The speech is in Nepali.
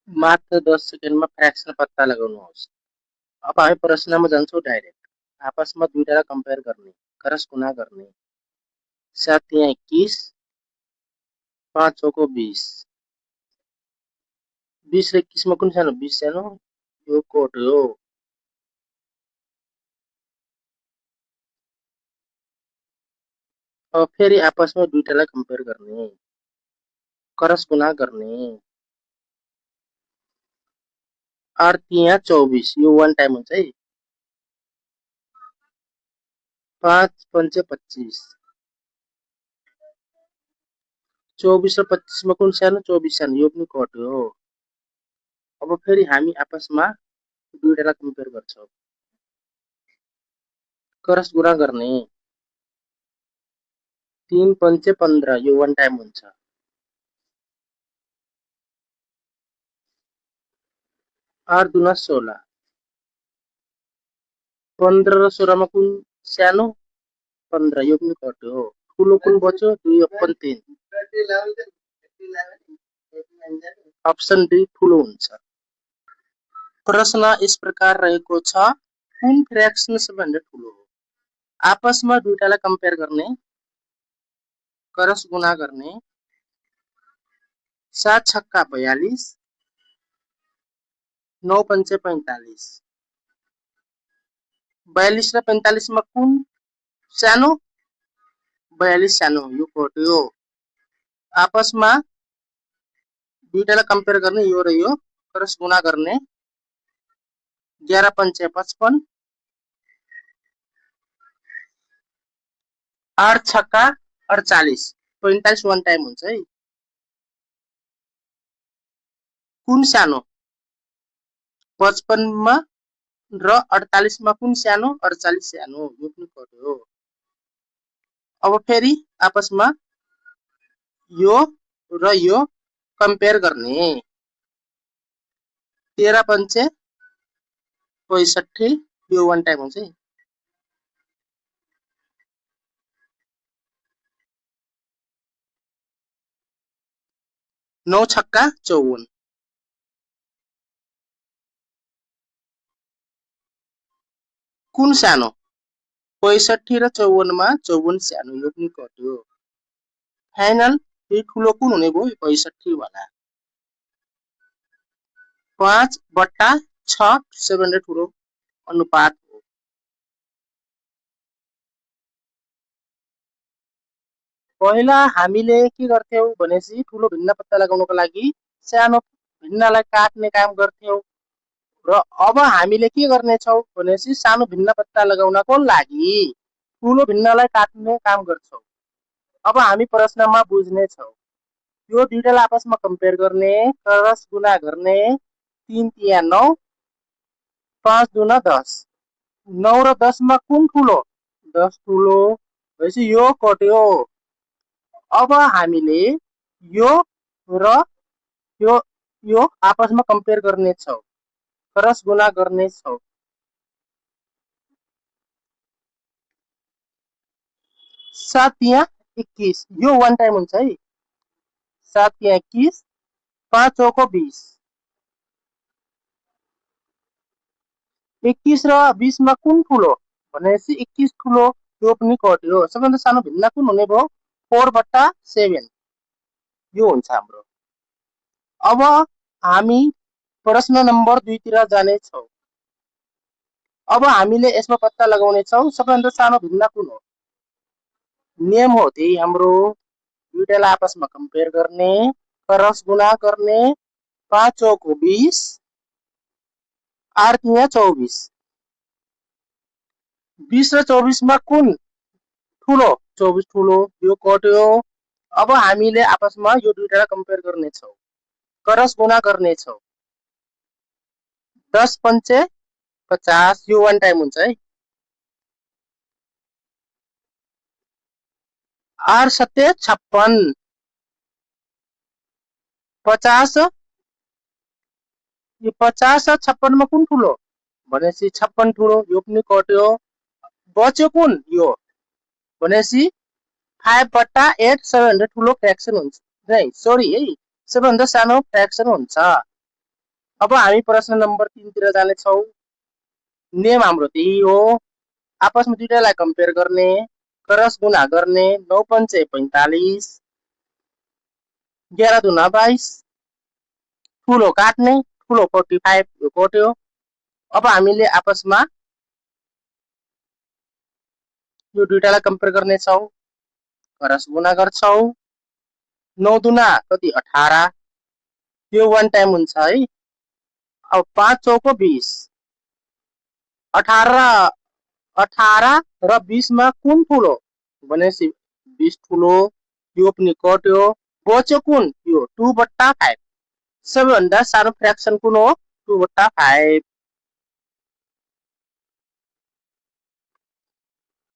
मात्र 10 सेकेन्डमा फ्र्याक्सन पत्ता लगाउनुहोस्। अब हामी प्रश्नमा जान्छौँ डाइरेक्ट। आपसमा दुईटालाई कम्पेयर गर्ने, क्रस गुणा गर्ने। 7 यहाँ 21, 5 चौको 20। 20 र 21 मा कुन सानो? 20 सानो, यो कोड हो। अब फेरि आपसमा दुईटालाई कम्पेयर गर्ने, क्रस गुणा गर्ने। 8 यहाँ 24, यो 1 टाइम हुन्छ है। 5 पंचे 25, 24 र 25 मा कुन सानो? 24 सानो, यो पनि कोड हो। अब फेरि हामी आपसमा दुईटालाई कम्पेयर गर्छौँ, क्रस गुणा गर्ने। 3 पंचे 15, यो 1 टाइम हुन्छ। 8 दुना 16, 15 र 16 मा कुन सानो? 15, यो पनि कोड हो। ठुलो कुन बच्यो? 2 अपन 3, अप्सन डी ठुलो हुन्छ। प्रश्न यस प्रकार रहेको छ, कुन फ्र्याक्सन सबैभन्दा ठुलो हो? आपसमा दुईटालाई कम्पेयर गर्ने, क्रस गुणा गर्ने। 7 छक्का 42, 9 पंचे 45, 42 र 45 मा कुन सानो? 42 सानो, यो कोड हो। आपसमा दुईटालाई कम्पेयर गर्ने, यो र यो, क्रस गुणा गर्ने। 11 पंचे 55, 8 छक्का 48, 45 1 टाइम हुन्छ है। कुन सानो? 55 मा र 48 मा कुन सानो? 48 सानो, यो पनि कोड हो। अब फेरि आपसमा यो र यो कम्पेयर गर्ने। 13 पंचे 65, यो 1 टाइम हुन्छ है। 9 छक्का 54, कुन सानो? 65 र 54 मा 54 सानो, यो पनि कोड हो। फाइनल यो ठुलो कुन हुने भयो? 65 वाला। 5/6 सबैभन्दा ठुलो अनुपात हो। पहिला हामीले के गर्थ्यौं भनेपछि ठुलो भिन्न पत्ता लगाउनको लागि सानो भिन्नलाई काट्ने काम गर्थ्यौं र अब हामीले के गर्नेछौं भनेपछि सानो भिन्न पत्ता लगाउनको लागि ठुलो भिन्नलाई काट्ने काम गर्छौं। अब हामी प्रश्नमा बुझ्ने छौं। यो दुईटालाई आपसमा कम्पेयर गर्ने, क्रस गुणा गर्ने। 3 तिया 9, 5 दुना 10, 9 र 10 मा कुन ठुलो? 10 ठुलो, भनेपछि यो कट्यो। अब हामीले यो र यो आपसमा कम्पेयर गर्ने छौं, क्रस गुणा गर्ने छौं। 7 तिया 21, यो 1 टाइम हुन्छ है। 7 तिया 21, 5 चौको 20, 21 र 20 मा कुन ठुलो? भनेपछि 21 ठुलो, यो पनि कट्यो। सबैभन्दा सानो भिन्न कुन हुने भयो? 4/7, यो हुन्छ हाम्रो। अब हामी प्रश्न नम्बर 2 तिर जाने छौं। अब हामीले यसमा पत्ता लगाउने छौं सबैभन्दा सानो भिन्न कुन हो? नियम हो त्यही हाम्रो, दुईटालाई आपसमा कम्पेयर गर्ने, क्रस गुणा गर्ने। 5 चौको 20, 8 तिया 24, 20 र 24 मा कुन ठुलो? 24 ठुलो, यो कट्यो। अब हामीले आपसमा यो दुईटालाई कम्पेयर गर्ने छौं, क्रस गुणा गर्ने छौं। 10 पंचे 50, यो 1 टाइम हुन्छ है। 8 सत्ते 56, 50, यो 50 र 56 मा कुन ठुलो? भनेपछि 56 ठुलो, यो पनि कट्यो। बच्यो कुन? यो, भनेपछि 5/8 सबैभन्दा ठुलो फ्र्याक्सन हुन्छ। नहीं, सरी है, सबैभन्दा सानो फ्र्याक्सन हुन्छ। अब हामी प्रश्न नम्बर 3 तिर जानेछौँ। नियम हाम्रो त्यही हो, आपसमा दुईटालाई कम्पेयर गर्ने, क्रस गुणा गर्ने, 9 पंचे 45, 11 दुना 22, ठुलो काट्ने, ठुलो 45 यो कट्यो। अब हामीले आपसमा यो दुईटालाई कम्पेयर गर्नेछौँ, क्रस गुणा गर्छौँ, 9 दुना कति 18, यो वान टाइम हुन्छ है। अब 5 चौको 20, 18 र 20 मा कुन ठुलो भनेपछि 20 ठुलो, यो पनि कट्यो। बच्यो कुन यो 2/5, सबैभन्दा सानो फ्र्याक्सन कुन हो 2/5।